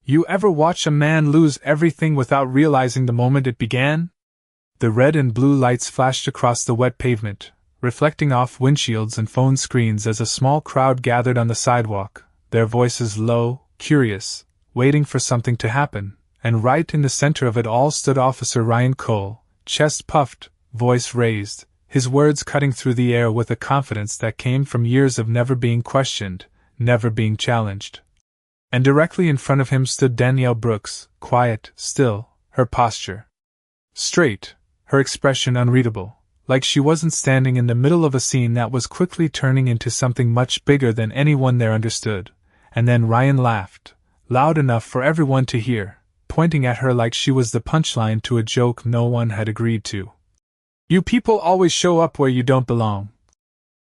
You ever watch a man lose everything without realizing the moment it began? The red and blue lights flashed across the wet pavement, reflecting off windshields and phone screens as a small crowd gathered on the sidewalk, their voices low, curious, waiting for something to happen, and right in the center of it all stood Officer Ryan Cole, chest puffed, voice raised, his words cutting through the air with a confidence that came from years of never being questioned, never being challenged. And directly in front of him stood Danielle Brooks, quiet, still, her posture straight, her expression unreadable, like she wasn't standing in the middle of a scene that was quickly turning into something much bigger than anyone there understood. And then Ryan laughed, loud enough for everyone to hear, pointing at her like she was the punchline to a joke no one had agreed to. "You people always show up where you don't belong,"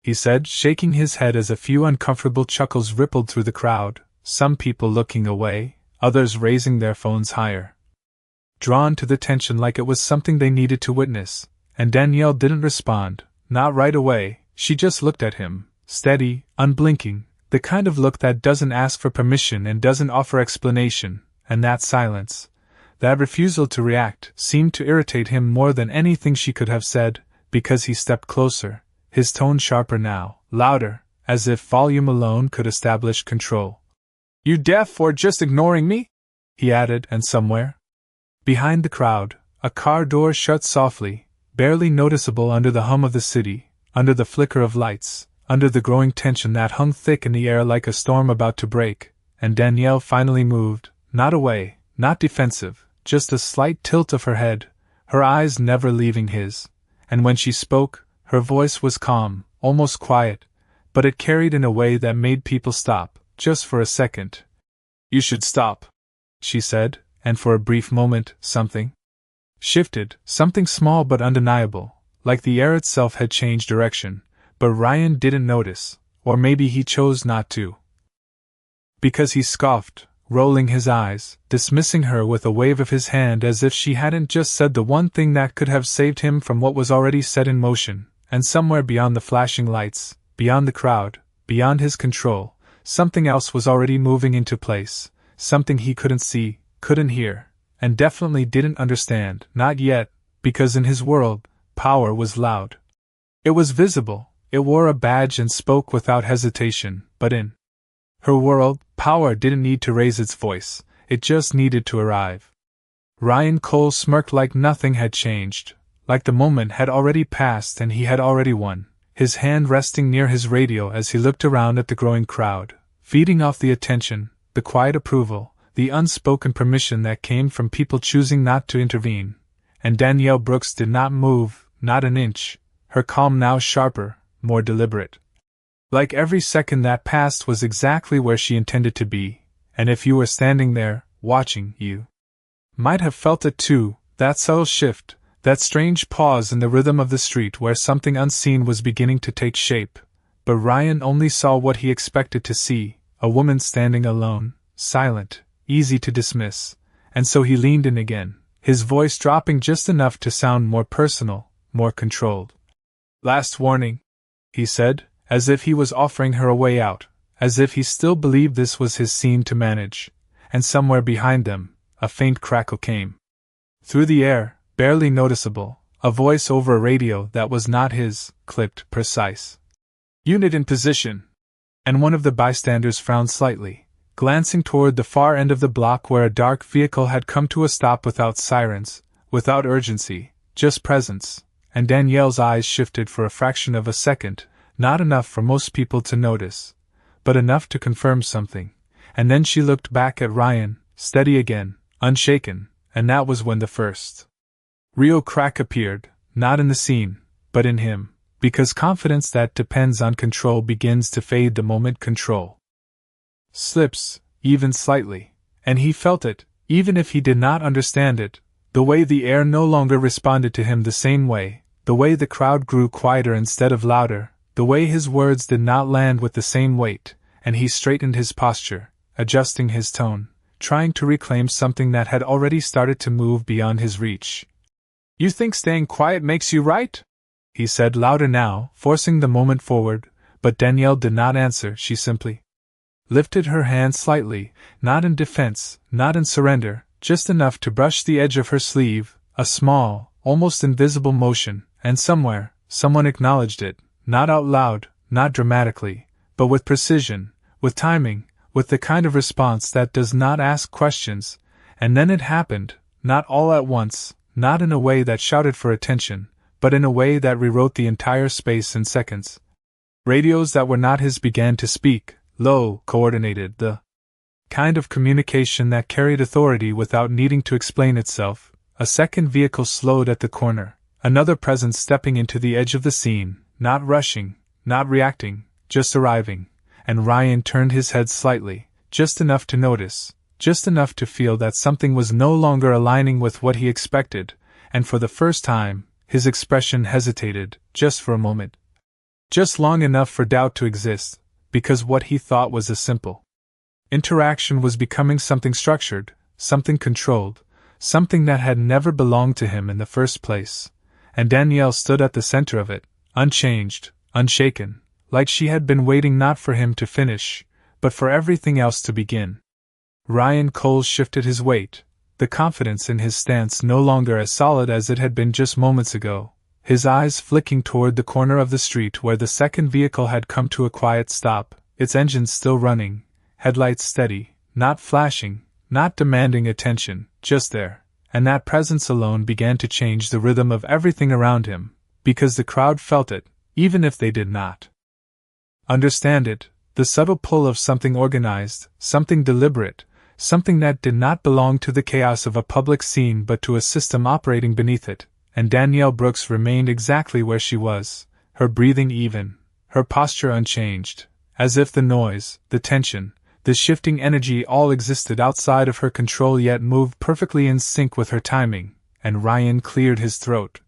he said, shaking his head as a few uncomfortable chuckles rippled through the crowd, some people looking away, others raising their phones higher, drawn to the tension like it was something they needed to witness. And Danielle didn't respond, not right away. She just looked at him, steady, unblinking, the kind of look that doesn't ask for permission and doesn't offer explanation. And that silence, that refusal to react, seemed to irritate him more than anything she could have said, because he stepped closer, his tone sharper now, louder, as if volume alone could establish control. "You deaf or just ignoring me?" he added, and somewhere behind the crowd, a car door shut softly, barely noticeable under the hum of the city, under the flicker of lights, under the growing tension that hung thick in the air like a storm about to break, and Danielle finally moved, not away, not defensive, just a slight tilt of her head, her eyes never leaving his, and when she spoke, her voice was calm, almost quiet, but it carried in a way that made people stop, just for a second. "You should stop," she said, and for a brief moment, something shifted, something small but undeniable, like the air itself had changed direction, but Ryan didn't notice, or maybe he chose not to. Because he scoffed, rolling his eyes, dismissing her with a wave of his hand as if she hadn't just said the one thing that could have saved him from what was already set in motion, and somewhere beyond the flashing lights, beyond the crowd, beyond his control, something else was already moving into place, something he couldn't see, couldn't hear, and definitely didn't understand, not yet, because in his world, power was loud. It was visible, it wore a badge and spoke without hesitation, but in her world, power didn't need to raise its voice, it just needed to arrive. Ryan Cole smirked like nothing had changed, like the moment had already passed and he had already won, his hand resting near his radio as he looked around at the growing crowd, feeding off the attention, the quiet approval, the unspoken permission that came from people choosing not to intervene. And Danielle Brooks did not move, not an inch, her calm now sharper, more deliberate. Like every second that passed was exactly where she intended to be, and if you were standing there, watching, you might have felt it too, that subtle shift, that strange pause in the rhythm of the street where something unseen was beginning to take shape. But Ryan only saw what he expected to see, a woman standing alone, silent, easy to dismiss, and so he leaned in again, his voice dropping just enough to sound more personal, more controlled. "Last warning," he said, as if he was offering her a way out, as if he still believed this was his scene to manage, and somewhere behind them, a faint crackle came. Through the air, barely noticeable, a voice over a radio that was not his, clipped, precise. "Unit in position." And one of the bystanders frowned slightly, glancing toward the far end of the block where a dark vehicle had come to a stop without sirens, without urgency, just presence, and Danielle's eyes shifted for a fraction of a second, not enough for most people to notice, but enough to confirm something, and then she looked back at Ryan, steady again, unshaken, and that was when the first real crack appeared, not in the scene, but in him, because confidence that depends on control begins to fade the moment control slips, even slightly, and he felt it, even if he did not understand it, the way the air no longer responded to him the same way, the way the crowd grew quieter instead of louder, the way his words did not land with the same weight, and he straightened his posture, adjusting his tone, trying to reclaim something that had already started to move beyond his reach. "You think staying quiet makes you right?" he said louder now, forcing the moment forward, but Danielle did not answer, she simply lifted her hand slightly, not in defense, not in surrender, just enough to brush the edge of her sleeve, a small, almost invisible motion, and someone acknowledged it, not out loud, not dramatically, but with precision, with timing, with the kind of response that does not ask questions. And then it happened, not all at once, not in a way that shouted for attention, but in a way that rewrote the entire space in seconds. Radios that were not his began to speak, low, coordinated, the kind of communication that carried authority without needing to explain itself. A second vehicle slowed at the corner, another presence stepping into the edge of the scene, not rushing, not reacting, just arriving, and Ryan turned his head slightly, just enough to notice, just enough to feel that something was no longer aligning with what he expected, and for the first time, his expression hesitated, just for a moment. Just long enough for doubt to exist, because what he thought was a simple interaction was becoming something structured, something controlled, something that had never belonged to him in the first place, and Danielle stood at the center of it, unchanged, unshaken, like she had been waiting not for him to finish, but for everything else to begin. Ryan Cole shifted his weight, the confidence in his stance no longer as solid as it had been just moments ago, his eyes flicking toward the corner of the street where the second vehicle had come to a quiet stop, its engines still running, headlights steady, not flashing, not demanding attention, just there, and that presence alone began to change the rhythm of everything around him, because the crowd felt it, even if they did not understand it, the subtle pull of something organized, something deliberate, something that did not belong to the chaos of a public scene but to a system operating beneath it, and Danielle Brooks remained exactly where she was, her breathing even, her posture unchanged, as if the noise, the tension, the shifting energy all existed outside of her control yet moved perfectly in sync with her timing, and Ryan cleared his throat,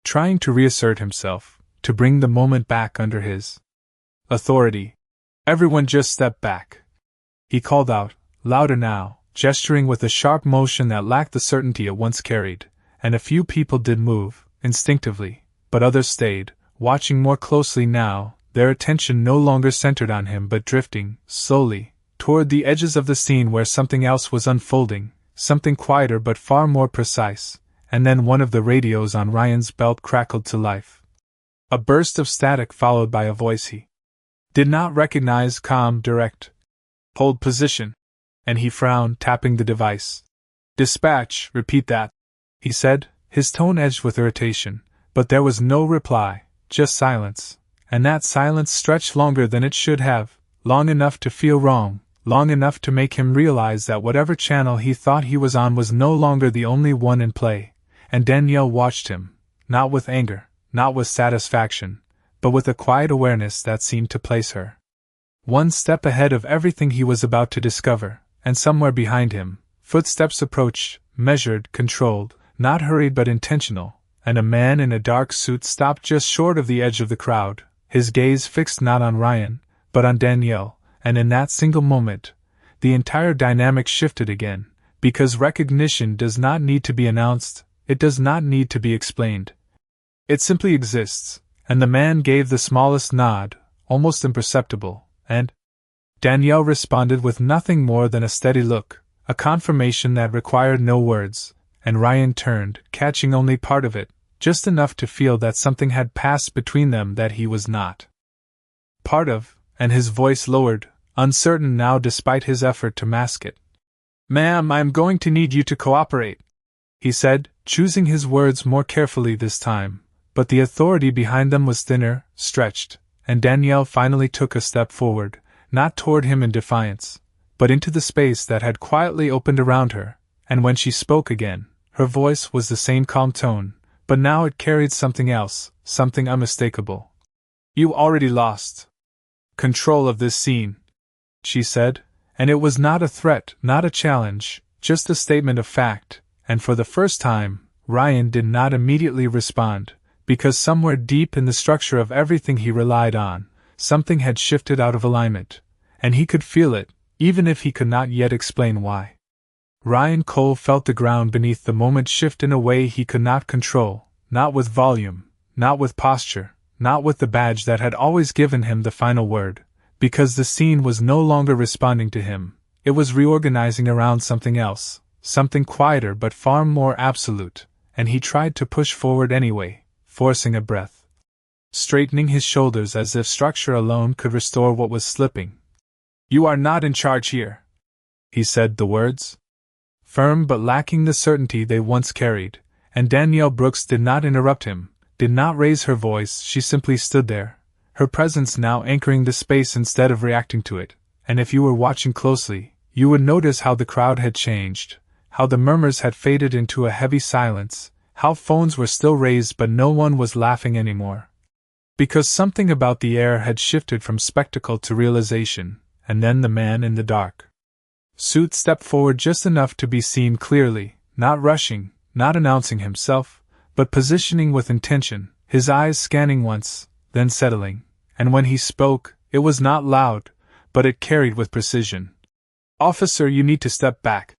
trying to reassert himself, to bring the moment back under his authority. "Everyone just step back," he called out, louder now, gesturing with a sharp motion that lacked the certainty it once carried, and a few people did move, instinctively, but others stayed, watching more closely now, their attention no longer centered on him but drifting, slowly, toward the edges of the scene where something else was unfolding, something quieter but far more precise, and then one of the radios on Ryan's belt crackled to life. A burst of static followed by a voice he did not recognize, calm, direct. "Hold position." And he frowned, tapping the device. "Dispatch, repeat that," he said, his tone edged with irritation, but there was no reply, just silence, and that silence stretched longer than it should have, long enough to feel wrong, long enough to make him realize that whatever channel he thought he was on was no longer the only one in play, and Danielle watched him, not with anger, not with satisfaction, but with a quiet awareness that seemed to place her one step ahead of everything he was about to discover, and somewhere behind him, footsteps approached, measured, controlled, not hurried but intentional, and a man in a dark suit stopped just short of the edge of the crowd, his gaze fixed not on Ryan, but on Danielle, and in that single moment, the entire dynamic shifted again, because recognition does not need to be announced, it does not need to be explained. It simply exists, and the man gave the smallest nod, almost imperceptible, and Danielle responded with nothing more than a steady look, a confirmation that required no words, and Ryan turned, catching only part of it, just enough to feel that something had passed between them that he was not part of, and his voice lowered, uncertain now despite his effort to mask it. "Ma'am, I am going to need you to cooperate," he said, choosing his words more carefully this time, but the authority behind them was thinner, stretched, and Danielle finally took a step forward, not toward him in defiance, but into the space that had quietly opened around her, and when she spoke again, her voice was the same calm tone, but now it carried something else, something unmistakable. "You already lost control of this scene," she said, and it was not a threat, not a challenge, just a statement of fact, and for the first time, Ryan did not immediately respond, because somewhere deep in the structure of everything he relied on, something had shifted out of alignment, and he could feel it, even if he could not yet explain why. Ryan Cole felt the ground beneath the moment shift in a way he could not control, not with volume, not with posture, not with the badge that had always given him the final word, Because the scene was no longer responding to him, it was reorganizing around something else, something quieter but far more absolute, and he tried to push forward anyway, forcing a breath, straightening his shoulders as if structure alone could restore what was slipping. "You are not in charge here," he said the words, firm but lacking the certainty they once carried, and Danielle Brooks did not interrupt him, did not raise her voice. She simply stood there, her presence now anchoring the space instead of reacting to it, and if you were watching closely, you would notice how the crowd had changed, how the murmurs had faded into a heavy silence, how phones were still raised but no one was laughing anymore. Because something about the air had shifted from spectacle to realization, and then the man in the dark suit stepped forward just enough to be seen clearly, not rushing, not announcing himself, but positioning with intention, his eyes scanning once, then settling, and when he spoke, it was not loud, but it carried with precision. "Officer, you need to step back."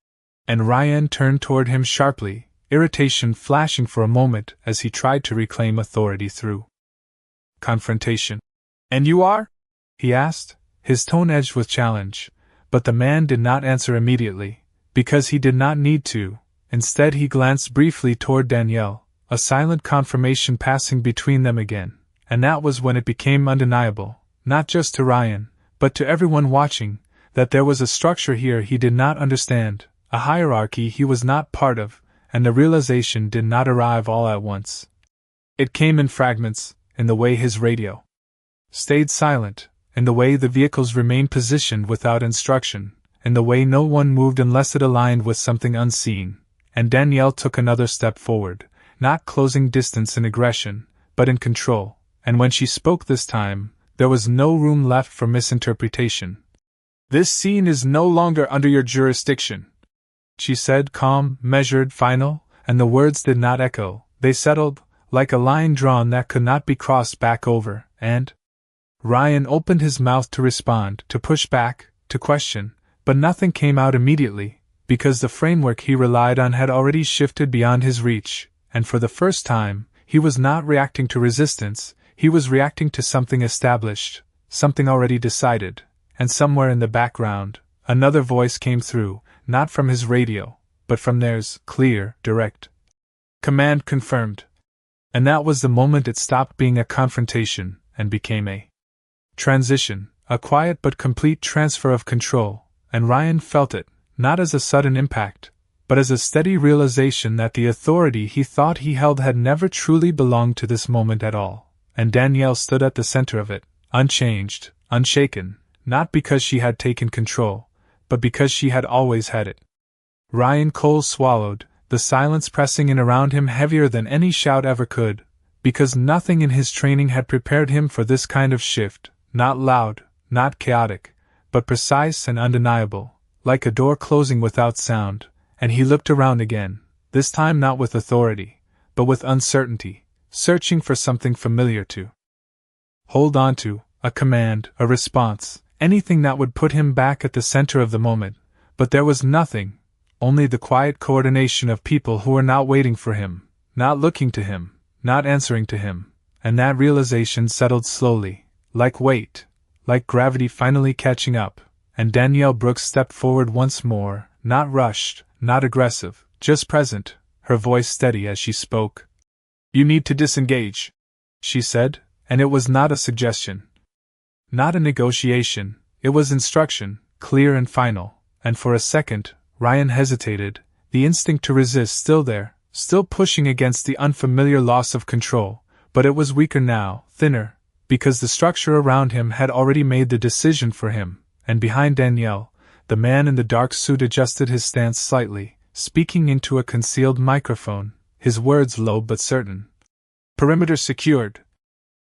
And Ryan turned toward him sharply, irritation flashing for a moment as he tried to reclaim authority through confrontation. "And you are?" he asked, his tone edged with challenge, but the man did not answer immediately, because he did not need to. Instead he glanced briefly toward Danielle, a silent confirmation passing between them again, and that was when it became undeniable, not just to Ryan, but to everyone watching, that there was a structure here he did not understand, a hierarchy he was not part of, and the realization did not arrive all at once. It came in fragments, in the way his radio stayed silent, in the way the vehicles remained positioned without instruction, in the way no one moved unless it aligned with something unseen, and Danielle took another step forward, not closing distance in aggression, but in control, and when she spoke this time, there was no room left for misinterpretation. "This scene is no longer under your jurisdiction," she said, calm, measured, final, and the words did not echo, they settled, like a line drawn that could not be crossed back over, and Ryan opened his mouth to respond, to push back, to question, but nothing came out immediately, because the framework he relied on had already shifted beyond his reach, and for the first time, he was not reacting to resistance, he was reacting to something established, something already decided, and somewhere in the background, another voice came through, not from his radio, but from theirs, clear, direct. "Command confirmed." And that was the moment it stopped being a confrontation, and became a transition, a quiet but complete transfer of control, and Ryan felt it, not as a sudden impact, but as a steady realization that the authority he thought he held had never truly belonged to this moment at all, and Danielle stood at the center of it, unchanged, unshaken, not because she had taken control, but because she had always had it. Ryan Cole swallowed, the silence pressing in around him heavier than any shout ever could, because nothing in his training had prepared him for this kind of shift, not loud, not chaotic, but precise and undeniable, like a door closing without sound, and he looked around again, this time not with authority, but with uncertainty, searching for something familiar to hold on to, a command, a response, anything that would put him back at the center of the moment, but there was nothing, only the quiet coordination of people who were not waiting for him, not looking to him, not answering to him, and that realization settled slowly, like weight, like gravity finally catching up, and Danielle Brooks stepped forward once more, not rushed, not aggressive, just present, her voice steady as she spoke. "You need to disengage," she said, and it was not a suggestion, not a negotiation, it was instruction, clear and final, and for a second, Ryan hesitated, the instinct to resist still there, still pushing against the unfamiliar loss of control, but it was weaker now, thinner, because the structure around him had already made the decision for him, and behind Danielle, the man in the dark suit adjusted his stance slightly, speaking into a concealed microphone, his words low but certain. "Perimeter secured."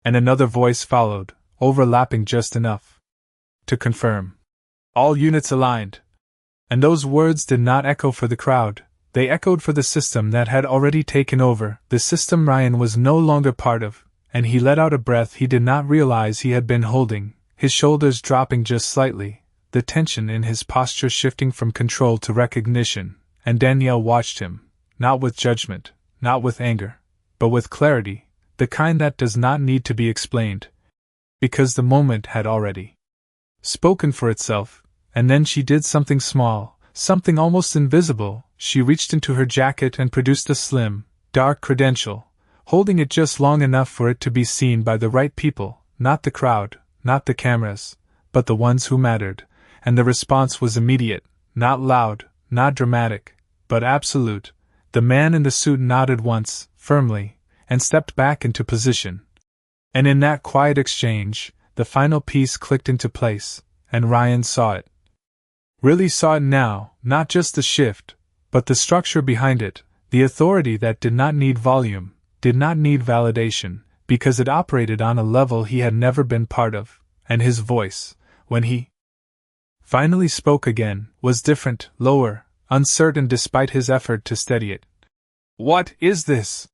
And another voice followed, overlapping just enough to confirm. "All units aligned." And those words did not echo for the crowd, they echoed for the system that had already taken over, the system Ryan was no longer part of, and he let out a breath he did not realize he had been holding, his shoulders dropping just slightly, the tension in his posture shifting from control to recognition, and Danielle watched him, not with judgment, not with anger, but with clarity, the kind that does not need to be explained, because the moment had already spoken for itself, and then she did something small, something almost invisible. She reached into her jacket and produced a slim, dark credential, holding it just long enough for it to be seen by the right people, not the crowd, not the cameras, but the ones who mattered, and the response was immediate, not loud, not dramatic, but absolute. The man in the suit nodded once, firmly, and stepped back into position. And in that quiet exchange, the final piece clicked into place, and Ryan saw it. Really saw it now, not just the shift, but the structure behind it, the authority that did not need volume, did not need validation, because it operated on a level he had never been part of, and his voice, when he finally spoke again, was different, lower, uncertain despite his effort to steady it. "What is this?"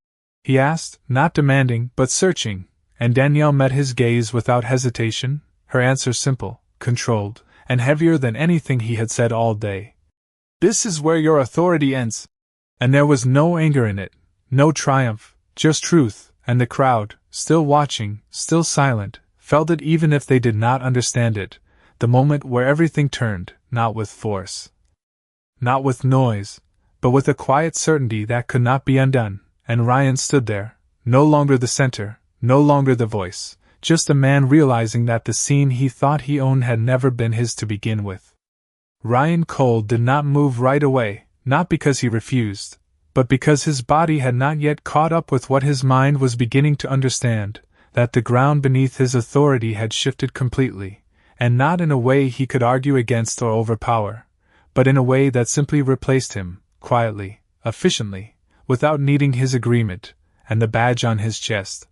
he asked, not demanding, but searching, and Danielle met his gaze without hesitation, her answer simple, controlled, and heavier than anything he had said all day. "This is where your authority ends." And there was no anger in it, no triumph, just truth, and the crowd, still watching, still silent, felt it even if they did not understand it, the moment where everything turned, not with force, not with noise, but with a quiet certainty that could not be undone, and Ryan stood there, no longer the center, no longer the voice, just a man realizing that the scene he thought he owned had never been his to begin with. Ryan Cole did not move right away, not because he refused, but because his body had not yet caught up with what his mind was beginning to understand, that the ground beneath his authority had shifted completely, and not in a way he could argue against or overpower, but in a way that simply replaced him, quietly, efficiently, without needing his agreement, and the badge on his chest.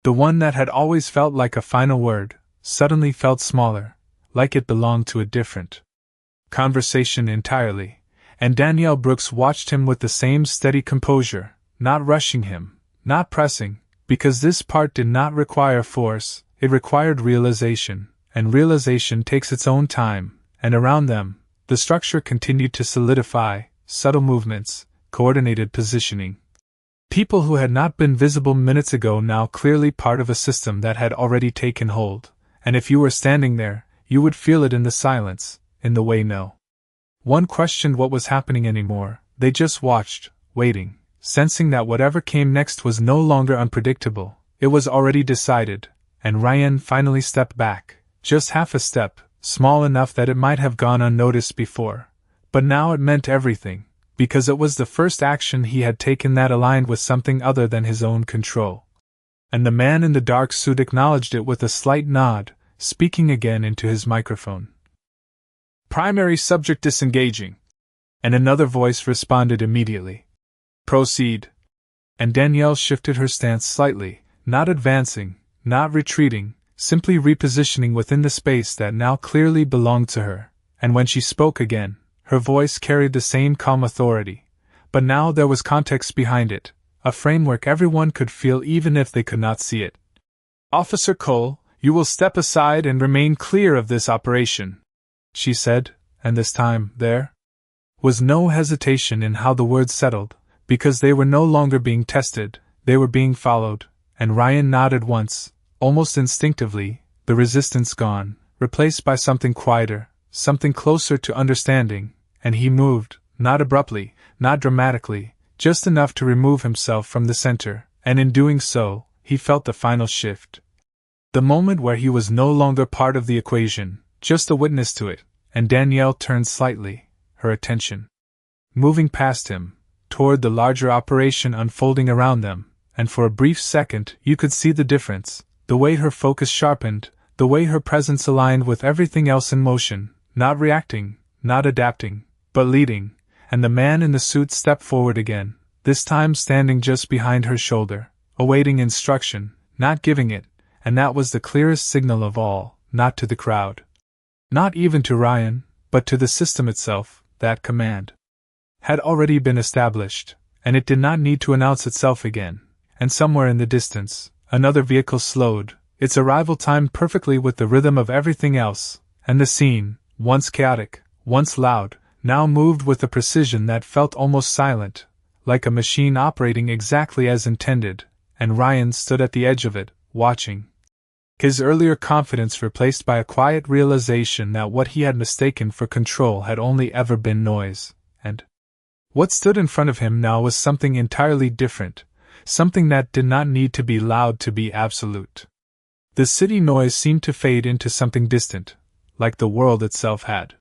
The one that had always felt like a final word, suddenly felt smaller, like it belonged to a different conversation entirely, and Danielle Brooks watched him with the same steady composure, not rushing him, not pressing, because this part did not require force, it required realization, and realization takes its own time, and around them, the structure continued to solidify, subtle movements, coordinated positioning. People who had not been visible minutes ago now clearly part of a system that had already taken hold, and if you were standing there, you would feel it in the silence, in the way no one questioned what was happening anymore, they just watched, waiting, sensing that whatever came next was no longer unpredictable, it was already decided, and Ryan finally stepped back, just half a step, small enough that it might have gone unnoticed before, but now it meant everything, because it was the first action he had taken that aligned with something other than his own control. And the man in the dark suit acknowledged it with a slight nod, speaking again into his microphone. "Primary subject disengaging." And another voice responded immediately. "Proceed." And Danielle shifted her stance slightly, not advancing, not retreating, simply repositioning within the space that now clearly belonged to her, and when she spoke again, her voice carried the same calm authority, but now there was context behind it, a framework everyone could feel even if they could not see it. "Officer Cole, you will step aside and remain clear of this operation," she said, and this time, there was no hesitation in how the words settled, because they were no longer being tested, they were being followed, and Ryan nodded once, almost instinctively, the resistance gone, replaced by something quieter, something closer to understanding, and he moved, not abruptly, not dramatically, just enough to remove himself from the center, and in doing so, he felt the final shift. The moment where he was no longer part of the equation, just a witness to it, and Danielle turned slightly, her attention moving past him, toward the larger operation unfolding around them, and for a brief second you could see the difference, the way her focus sharpened, the way her presence aligned with everything else in motion, not reacting, not adapting, but leading, and the man in the suit stepped forward again, this time standing just behind her shoulder, awaiting instruction, not giving it, and that was the clearest signal of all, not to the crowd, not even to Ryan, but to the system itself, that command had already been established, and it did not need to announce itself again, and somewhere in the distance, another vehicle slowed, its arrival timed perfectly with the rhythm of everything else, and the scene, once chaotic, once loud, now moved with a precision that felt almost silent, like a machine operating exactly as intended, and Ryan stood at the edge of it, watching. His earlier confidence replaced by a quiet realization that what he had mistaken for control had only ever been noise, and what stood in front of him now was something entirely different, something that did not need to be loud to be absolute. The city noise seemed to fade into something distant, like the world itself had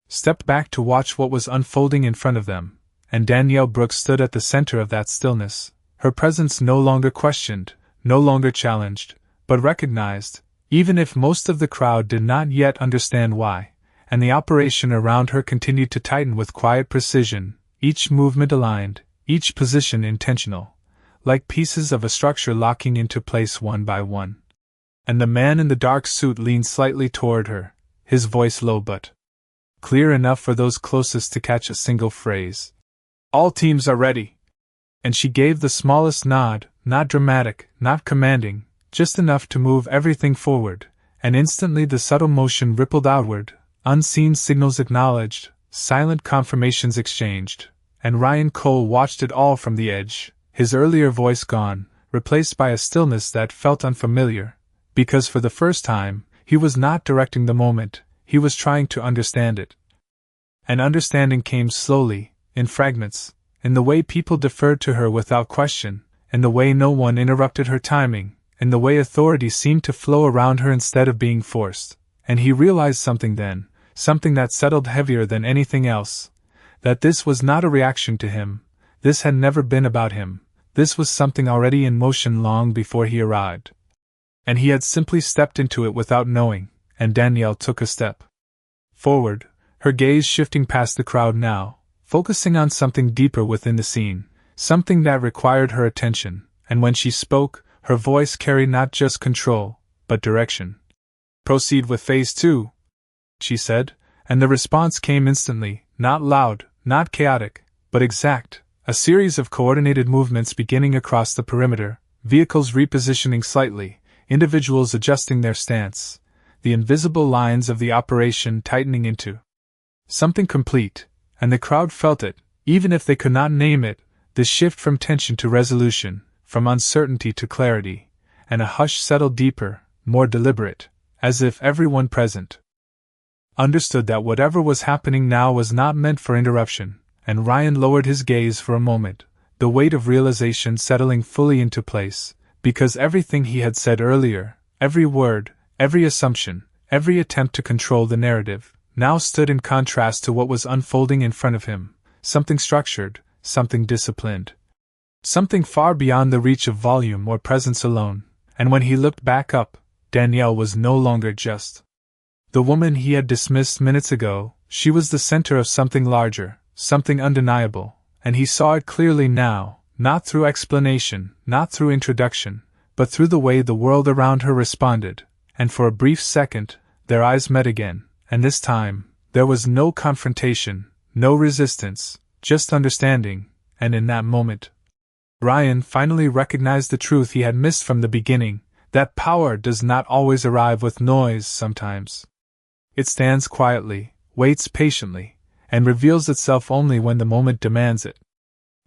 stepped back to watch what was unfolding in front of them, and Danielle Brooks stood at the center of that stillness, her presence no longer questioned, no longer challenged, but recognized, even if most of the crowd did not yet understand why, and the operation around her continued to tighten with quiet precision, each movement aligned, each position intentional, like pieces of a structure locking into place one by one. And the man in the dark suit leaned slightly toward her, his voice low but clear enough for those closest to catch a single phrase. "All teams are ready." And she gave the smallest nod, not dramatic, not commanding, just enough to move everything forward, and instantly the subtle motion rippled outward, unseen signals acknowledged, silent confirmations exchanged, and Ryan Cole watched it all from the edge, his earlier voice gone, replaced by a stillness that felt unfamiliar, because for the first time, he was not directing the moment, he was trying to understand it. And understanding came slowly, in fragments, in the way people deferred to her without question, in the way no one interrupted her timing, in the way authority seemed to flow around her instead of being forced. And he realized something then, something that settled heavier than anything else, that this was not a reaction to him, this had never been about him, this was something already in motion long before he arrived. And he had simply stepped into it without knowing, and Danielle took a step forward, her gaze shifting past the crowd now, focusing on something deeper within the scene, something that required her attention, and when she spoke, her voice carried not just control, but direction. "Proceed with Phase 2, she said, and the response came instantly, not loud, not chaotic, but exact, a series of coordinated movements beginning across the perimeter, vehicles repositioning slightly, individuals adjusting their stance, the invisible lines of the operation tightening into something complete, and the crowd felt it, even if they could not name it, the shift from tension to resolution, from uncertainty to clarity, and a hush settled deeper, more deliberate, as if everyone present understood that whatever was happening now was not meant for interruption, and Ryan lowered his gaze for a moment, the weight of realization settling fully into place, because everything he had said earlier, every word, every assumption, every attempt to control the narrative, now stood in contrast to what was unfolding in front of him, something structured, something disciplined, something far beyond the reach of volume or presence alone, and when he looked back up, Danielle was no longer just the woman he had dismissed minutes ago, she was the center of something larger, something undeniable, and he saw it clearly now, not through explanation, not through introduction, but through the way the world around her responded, and for a brief second, their eyes met again, and this time, there was no confrontation, no resistance, just understanding, and in that moment, Ryan finally recognized the truth he had missed from the beginning, that power does not always arrive with noise sometimes. It stands quietly, waits patiently, and reveals itself only when the moment demands it.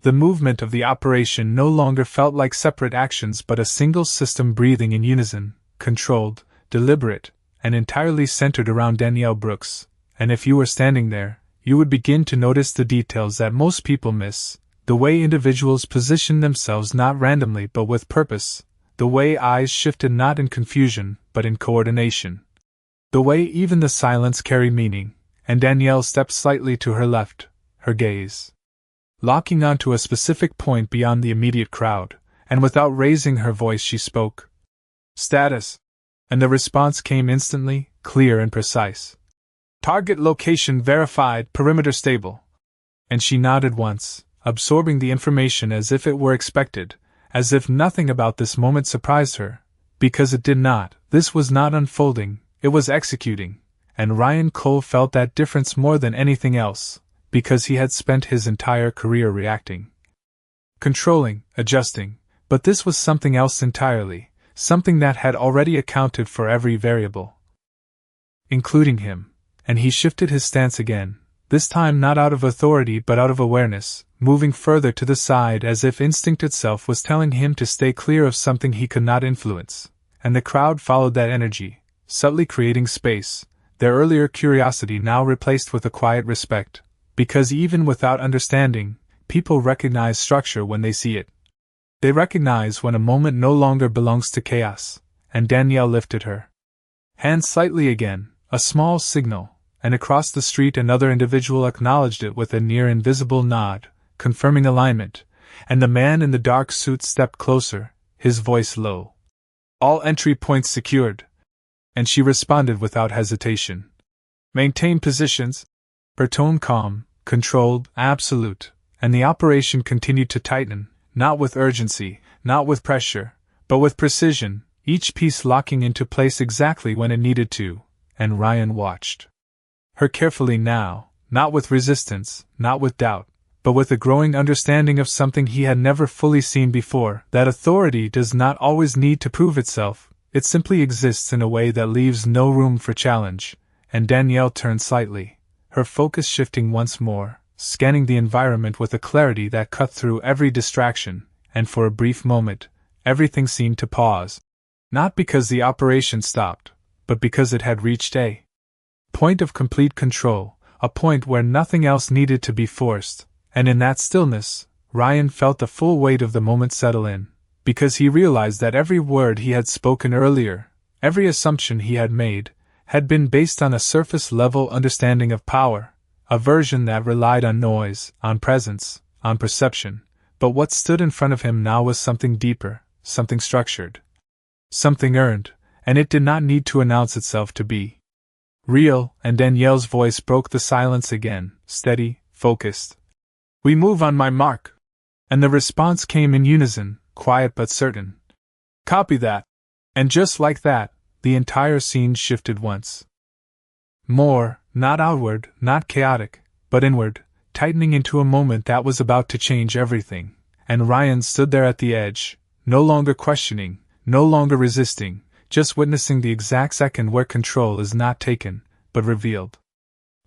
The movement of the operation no longer felt like separate actions but a single system breathing in unison, controlled, deliberate, and entirely centered around Danielle Brooks, and if you were standing there, you would begin to notice the details that most people miss, the way individuals positioned themselves not randomly but with purpose, the way eyes shifted not in confusion but in coordination, the way even the silence carried meaning, and Danielle stepped slightly to her left, her gaze locking onto a specific point beyond the immediate crowd, and without raising her voice she spoke. "Status." And the response came instantly, clear and precise. "Target location verified, perimeter stable." And she nodded once, absorbing the information as if it were expected, as if nothing about this moment surprised her, because it did not. This was not unfolding, it was executing, and Ryan Cole felt that difference more than anything else, because he had spent his entire career reacting, controlling, adjusting, but this was something else entirely, something that had already accounted for every variable, including him, and he shifted his stance again, this time not out of authority but out of awareness, moving further to the side as if instinct itself was telling him to stay clear of something he could not influence, and the crowd followed that energy, subtly creating space, their earlier curiosity now replaced with a quiet respect, because even without understanding, people recognize structure when they see it. They recognize when a moment no longer belongs to chaos, and Danielle lifted her hand slightly again, a small signal, and across the street another individual acknowledged it with a near invisible nod, confirming alignment, and the man in the dark suit stepped closer, his voice low. All entry points secured. And she responded without hesitation. Maintain positions. Her tone calm, controlled, absolute, and the operation continued to tighten, not with urgency, not with pressure, but with precision, each piece locking into place exactly when it needed to, and Ryan watched her carefully now, not with resistance, not with doubt, but with a growing understanding of something he had never fully seen before, that authority does not always need to prove itself, it simply exists in a way that leaves no room for challenge, and Danielle turned slightly, her focus shifting once more, scanning the environment with a clarity that cut through every distraction, and for a brief moment, everything seemed to pause. Not because the operation stopped, but because it had reached a point of complete control, a point where nothing else needed to be forced, and in that stillness, Ryan felt the full weight of the moment settle in, because he realized that every word he had spoken earlier, every assumption he had made, had been based on a surface-level understanding of power, a version that relied on noise, on presence, on perception, but what stood in front of him now was something deeper, something structured, something earned, and it did not need to announce itself to be real, and Danielle's voice broke the silence again, steady, focused. We move on my mark. And the response came in unison, quiet but certain. Copy that. And just like that, the entire scene shifted once more, not outward, not chaotic, but inward, tightening into a moment that was about to change everything, and Ryan stood there at the edge, no longer questioning, no longer resisting, just witnessing the exact second where control is not taken, but revealed.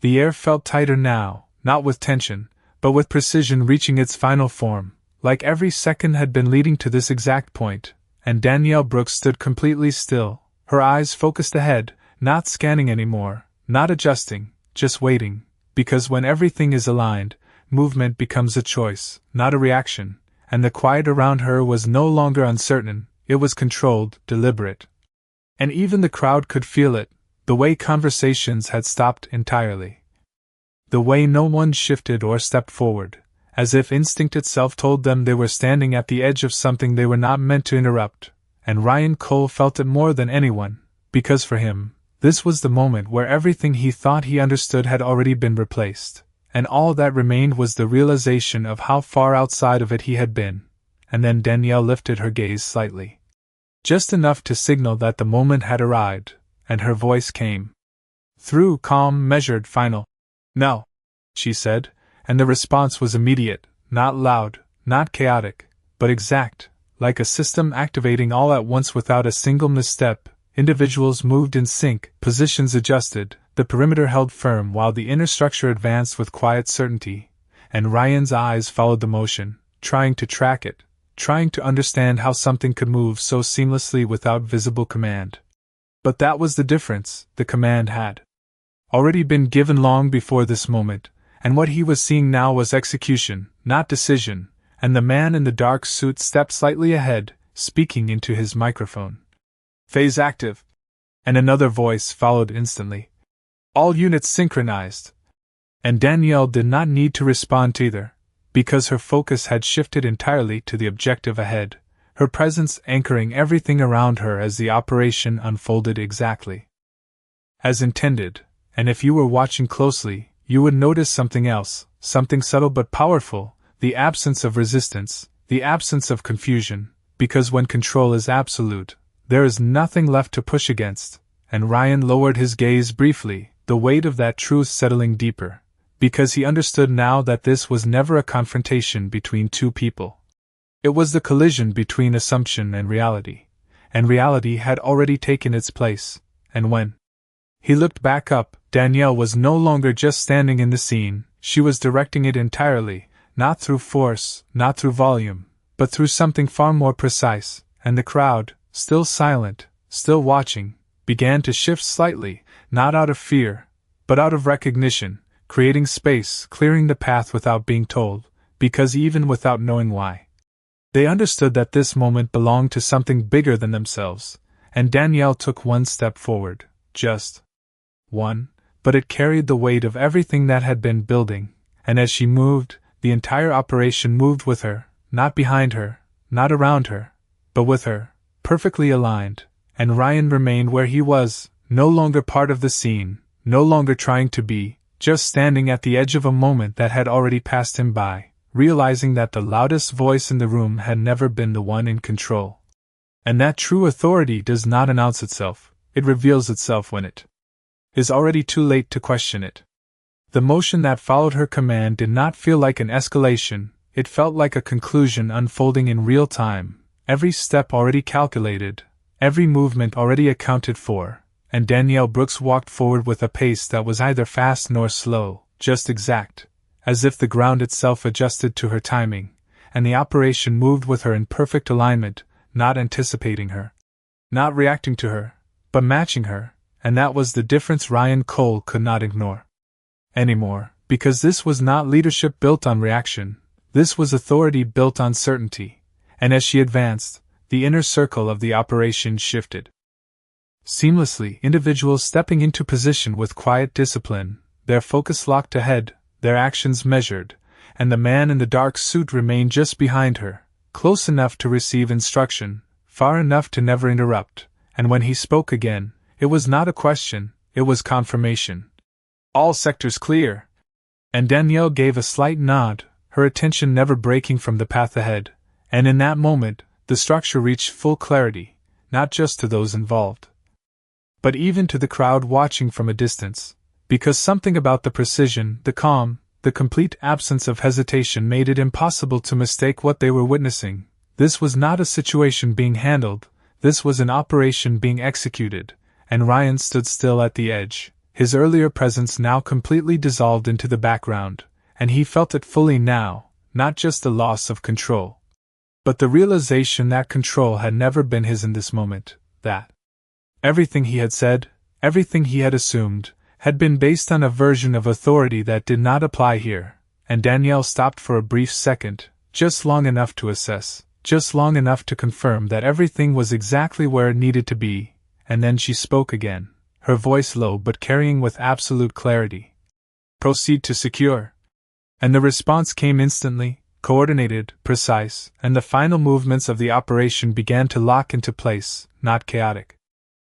The air felt tighter now, not with tension, but with precision reaching its final form, like every second had been leading to this exact point, and Danielle Brooks stood completely still, her eyes focused ahead, not scanning anymore, not adjusting, just waiting, because when everything is aligned, movement becomes a choice, not a reaction, and the quiet around her was no longer uncertain, it was controlled, deliberate. And even the crowd could feel it, the way conversations had stopped entirely. The way no one shifted or stepped forward, as if instinct itself told them they were standing at the edge of something they were not meant to interrupt, and Ryan Cole felt it more than anyone, because for him, this was the moment where everything he thought he understood had already been replaced, and all that remained was the realization of how far outside of it he had been, and then Danielle lifted her gaze slightly. Just enough to signal that the moment had arrived, and her voice came through, calm, measured, final. No, she said, and the response was immediate, not loud, not chaotic, but exact, like a system activating all at once without a single misstep. Individuals moved in sync, positions adjusted, the perimeter held firm while the inner structure advanced with quiet certainty, and Ryan's eyes followed the motion, trying to track it, trying to understand how something could move so seamlessly without visible command. But that was the difference, the command had already been given long before this moment, and what he was seeing now was execution, not decision, and the man in the dark suit stepped slightly ahead, speaking into his microphone. Phase active. And another voice followed instantly. All units synchronized. And Danielle did not need to respond to either, because her focus had shifted entirely to the objective ahead, her presence anchoring everything around her as the operation unfolded exactly as intended, and if you were watching closely, you would notice something else, something subtle but powerful, the absence of resistance, the absence of confusion, because when control is absolute, there is nothing left to push against, and Ryan lowered his gaze briefly, the weight of that truth settling deeper, because he understood now that this was never a confrontation between two people. It was the collision between assumption and reality had already taken its place, and when he looked back up, Danielle was no longer just standing in the scene, she was directing it entirely, not through force, not through volume, but through something far more precise, and the crowd, still silent, still watching, began to shift slightly, not out of fear, but out of recognition, creating space, clearing the path without being told, because even without knowing why. They understood that this moment belonged to something bigger than themselves, and Danielle took one step forward, just one, but it carried the weight of everything that had been building, and as she moved, the entire operation moved with her, not behind her, not around her, but with her, perfectly aligned, and Ryan remained where he was, no longer part of the scene, no longer trying to be, just standing at the edge of a moment that had already passed him by, realizing that the loudest voice in the room had never been the one in control. And that true authority does not announce itself, it reveals itself when it is already too late to question it. The motion that followed her command did not feel like an escalation, it felt like a conclusion unfolding in real time, every step already calculated, every movement already accounted for, and Danielle Brooks walked forward with a pace that was neither fast nor slow, just exact, as if the ground itself adjusted to her timing, and the operation moved with her in perfect alignment, not anticipating her, not reacting to her, but matching her, and that was the difference Ryan Cole could not ignore anymore, because this was not leadership built on reaction, this was authority built on certainty, and as she advanced, the inner circle of the operation shifted. Seamlessly, individuals stepping into position with quiet discipline, their focus locked ahead, their actions measured, and the man in the dark suit remained just behind her, close enough to receive instruction, far enough to never interrupt, and when he spoke again, it was not a question, it was confirmation. All sectors clear. And Danielle gave a slight nod, her attention never breaking from the path ahead, and in that moment, the structure reached full clarity, not just to those involved, but even to the crowd watching from a distance, because something about the precision, the calm, the complete absence of hesitation made it impossible to mistake what they were witnessing. This was not a situation being handled, this was an operation being executed, and Ryan stood still at the edge, his earlier presence now completely dissolved into the background, and he felt it fully now, not just the loss of control, but the realization that control had never been his in this moment, that everything he had said, everything he had assumed, had been based on a version of authority that did not apply here, and Danielle stopped for a brief second, just long enough to assess, just long enough to confirm that everything was exactly where it needed to be, and then she spoke again, her voice low but carrying with absolute clarity. "Proceed to secure." And the response came instantly, coordinated, precise, and the final movements of the operation began to lock into place, not chaotic,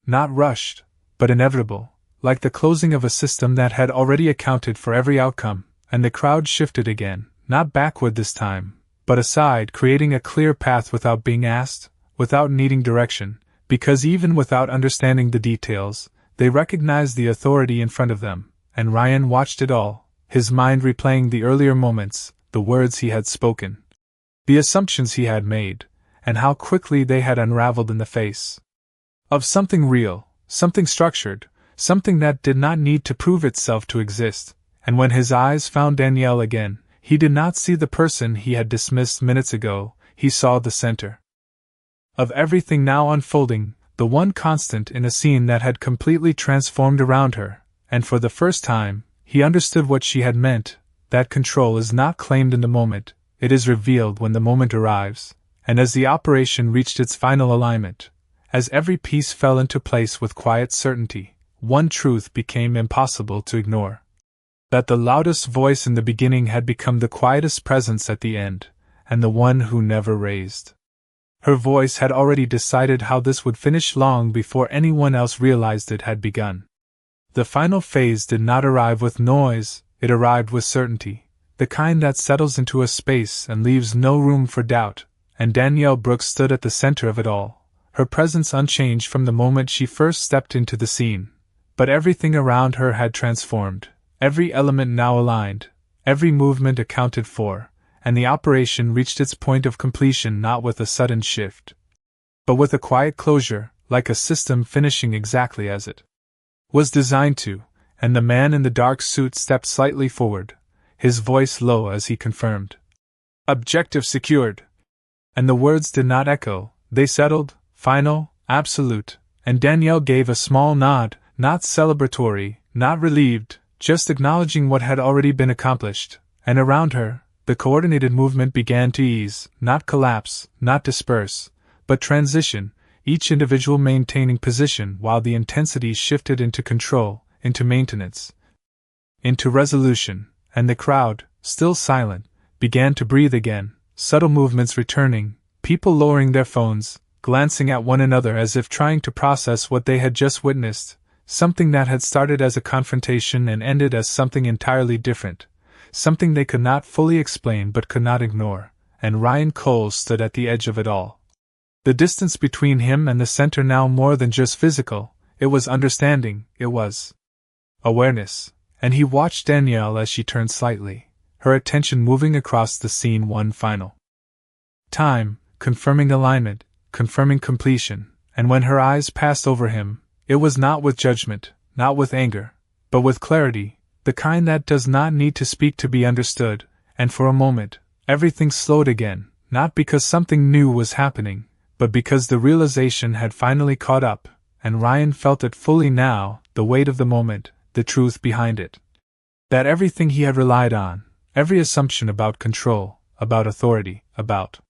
not rushed, but inevitable, like the closing of a system that had already accounted for every outcome, and the crowd shifted again, not backward this time, but aside, creating a clear path without being asked, without needing direction, because even without understanding the details, they recognized the authority in front of them, and Ryan watched it all, his mind replaying the earlier moments, the words he had spoken, the assumptions he had made, and how quickly they had unraveled in the face of something real, something structured, something that did not need to prove itself to exist, and when his eyes found Danielle again, he did not see the person he had dismissed minutes ago, he saw the center of everything now unfolding, the one constant in a scene that had completely transformed around her, and for the first time, he understood what she had meant, that control is not claimed in the moment, it is revealed when the moment arrives, and as the operation reached its final alignment, as every piece fell into place with quiet certainty, one truth became impossible to ignore. That the loudest voice in the beginning had become the quietest presence at the end, and the one who never raised her voice had already decided how this would finish long before anyone else realized it had begun. The final phase did not arrive with noise, it arrived with certainty, the kind that settles into a space and leaves no room for doubt, and Danielle Brooks stood at the center of it all, her presence unchanged from the moment she first stepped into the scene, but everything around her had transformed, every element now aligned, every movement accounted for, and the operation reached its point of completion not with a sudden shift, but with a quiet closure, like a system finishing exactly as it was designed to, and the man in the dark suit stepped slightly forward, his voice low as he confirmed, "Objective secured." And the words did not echo, they settled, final, absolute, and Danielle gave a small nod, not celebratory, not relieved, just acknowledging what had already been accomplished, and around her, the coordinated movement began to ease, not collapse, not disperse, but transition, each individual maintaining position while the intensity shifted into control, into maintenance, into resolution, and the crowd, still silent, began to breathe again, subtle movements returning, people lowering their phones, glancing at one another as if trying to process what they had just witnessed, something that had started as a confrontation and ended as something entirely different, something they could not fully explain but could not ignore, and Ryan Cole stood at the edge of it all. The distance between him and the center now more than just physical, it was understanding, it was awareness, and he watched Danielle as she turned slightly, her attention moving across the scene one final time, confirming alignment, confirming completion, and when her eyes passed over him, it was not with judgment, not with anger, but with clarity, the kind that does not need to speak to be understood, and for a moment, everything slowed again, not because something new was happening, but because the realization had finally caught up, and Ryan felt it fully now, the weight of the moment, the truth behind it. That everything he had relied on, every assumption about control, about authority, about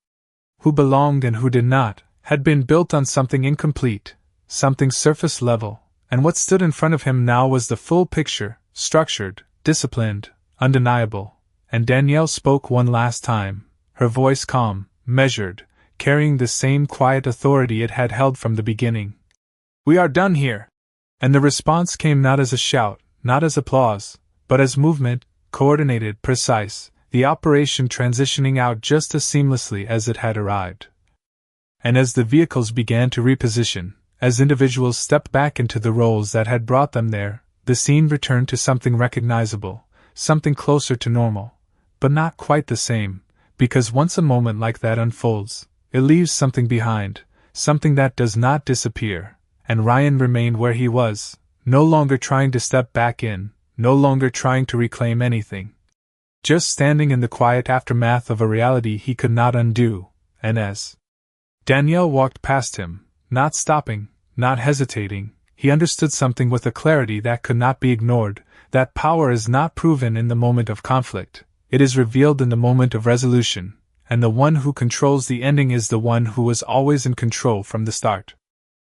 who belonged and who did not, had been built on something incomplete, something surface level, and what stood in front of him now was the full picture, structured, disciplined, undeniable, and Danielle spoke one last time, her voice calm, measured, carrying the same quiet authority it had held from the beginning. "We are done here!" And the response came not as a shout, not as applause, but as movement, coordinated, precise, the operation transitioning out just as seamlessly as it had arrived. And as the vehicles began to reposition, as individuals stepped back into the roles that had brought them there, the scene returned to something recognizable, something closer to normal, but not quite the same, because once a moment like that unfolds, it leaves something behind, something that does not disappear, and Ryan remained where he was, no longer trying to step back in, no longer trying to reclaim anything. Just standing in the quiet aftermath of a reality he could not undo, and as Danielle walked past him, not stopping, not hesitating, he understood something with a clarity that could not be ignored, that power is not proven in the moment of conflict, it is revealed in the moment of resolution, and the one who controls the ending is the one who was always in control from the start.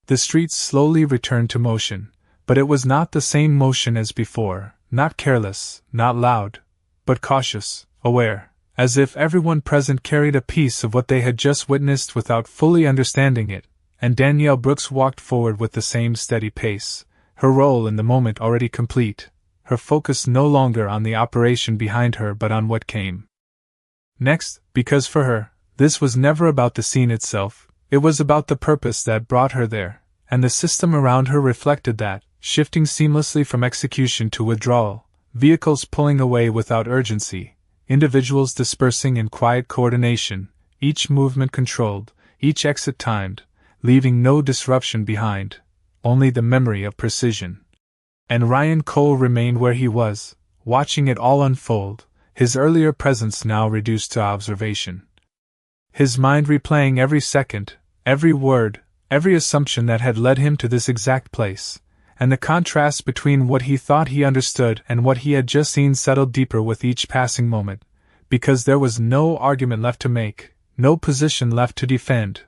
The streets slowly returned to motion, but it was not the same motion as before, not careless, not loud, but cautious, aware, as if everyone present carried a piece of what they had just witnessed without fully understanding it, and Danielle Brooks walked forward with the same steady pace, her role in the moment already complete, her focus no longer on the operation behind her but on what came next, because for her, this was never about the scene itself, it was about the purpose that brought her there, and the system around her reflected that, shifting seamlessly from execution to withdrawal, vehicles pulling away without urgency, individuals dispersing in quiet coordination, each movement controlled, each exit timed, leaving no disruption behind, only the memory of precision. And Ryan Cole remained where he was, watching it all unfold, his earlier presence now reduced to observation. His mind replaying every second, every word, every assumption that had led him to this exact place, and the contrast between what he thought he understood and what he had just seen settled deeper with each passing moment, because there was no argument left to make, no position left to defend,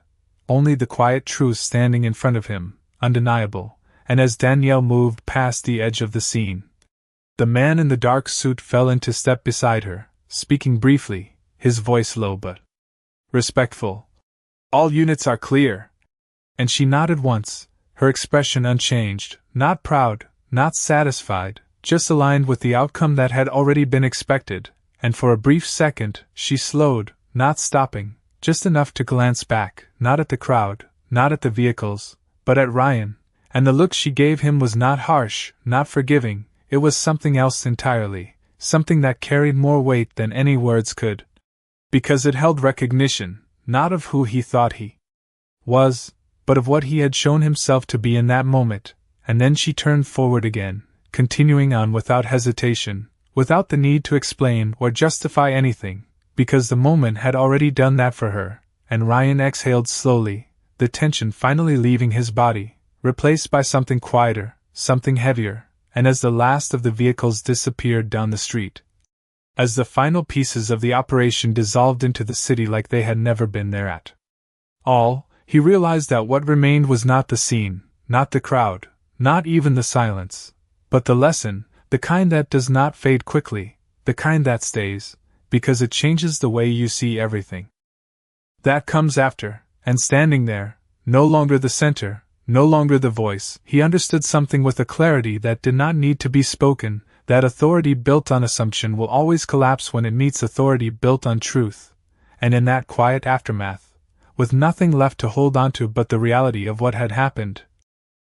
only the quiet truth standing in front of him, undeniable, and as Danielle moved past the edge of the scene, the man in the dark suit fell into step beside her, speaking briefly, his voice low but respectful. "All units are clear." And she nodded once, her expression unchanged, not proud, not satisfied, just aligned with the outcome that had already been expected, and for a brief second, she slowed, not stopping, just enough to glance back, not at the crowd, not at the vehicles, but at Ryan, and the look she gave him was not harsh, not forgiving, it was something else entirely, something that carried more weight than any words could. Because it held recognition, not of who he thought he was, but of what he had shown himself to be in that moment, and then she turned forward again, continuing on without hesitation, without the need to explain or justify anything, because the moment had already done that for her, and Ryan exhaled slowly, the tension finally leaving his body, replaced by something quieter, something heavier, and as the last of the vehicles disappeared down the street, as the final pieces of the operation dissolved into the city like they had never been there at all, he realized that what remained was not the scene, not the crowd, not even the silence, but the lesson, the kind that does not fade quickly, the kind that stays, because it changes the way you see everything. That comes after, and standing there, no longer the center, no longer the voice, he understood something with a clarity that did not need to be spoken, that authority built on assumption will always collapse when it meets authority built on truth, and in that quiet aftermath, with nothing left to hold onto but the reality of what had happened,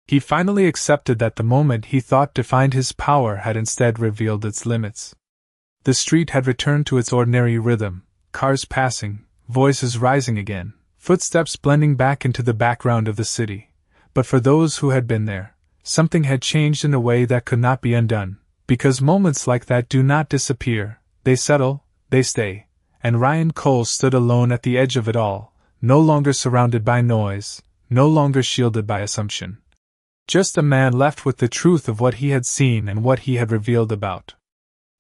he finally accepted that the moment he thought defined his power had instead revealed its limits. The street had returned to its ordinary rhythm, cars passing, voices rising again, footsteps blending back into the background of the city. But for those who had been there, something had changed in a way that could not be undone, because moments like that do not disappear, they settle, they stay, and Ryan Cole stood alone at the edge of it all, no longer surrounded by noise, no longer shielded by assumption. Just a man left with the truth of what he had seen and what he had revealed about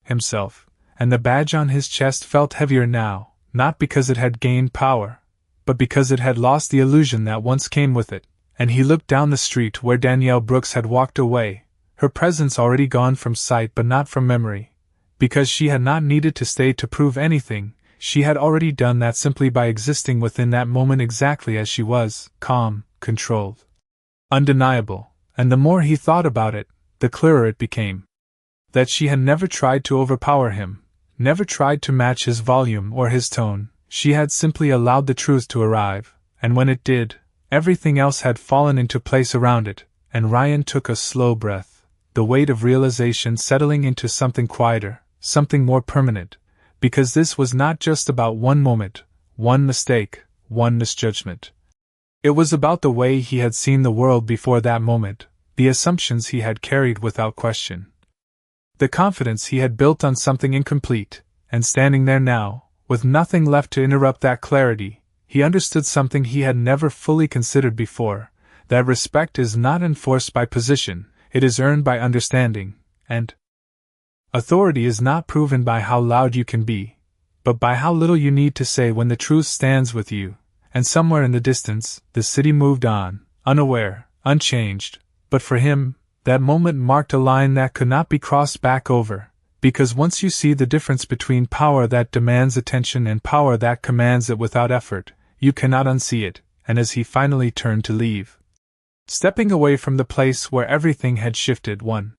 himself, and the badge on his chest felt heavier now, not because it had gained power, but because it had lost the illusion that once came with it. And he looked down the street where Danielle Brooks had walked away, her presence already gone from sight but not from memory. Because she had not needed to stay to prove anything, she had already done that simply by existing within that moment exactly as she was, calm, controlled, undeniable, and the more he thought about it, the clearer it became. That she had never tried to overpower him, never tried to match his volume or his tone, she had simply allowed the truth to arrive, and when it did, everything else had fallen into place around it, and Ryan took a slow breath, the weight of realization settling into something quieter, something more permanent, because this was not just about one moment, one mistake, one misjudgment. It was about the way he had seen the world before that moment, the assumptions he had carried without question, the confidence he had built on something incomplete, and standing there now, with nothing left to interrupt that clarity, he understood something he had never fully considered before, that respect is not enforced by position, it is earned by understanding, and authority is not proven by how loud you can be, but by how little you need to say when the truth stands with you. And somewhere in the distance, the city moved on, unaware, unchanged, but for him, that moment marked a line that could not be crossed back over. Because once you see the difference between power that demands attention and power that commands it without effort, you cannot unsee it, and as he finally turned to leave, stepping away from the place where everything had shifted, one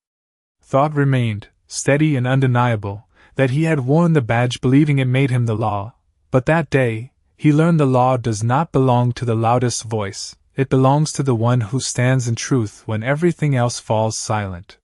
thought remained, steady and undeniable, that he had worn the badge believing it made him the law, but that day, he learned the law does not belong to the loudest voice, it belongs to the one who stands in truth when everything else falls silent.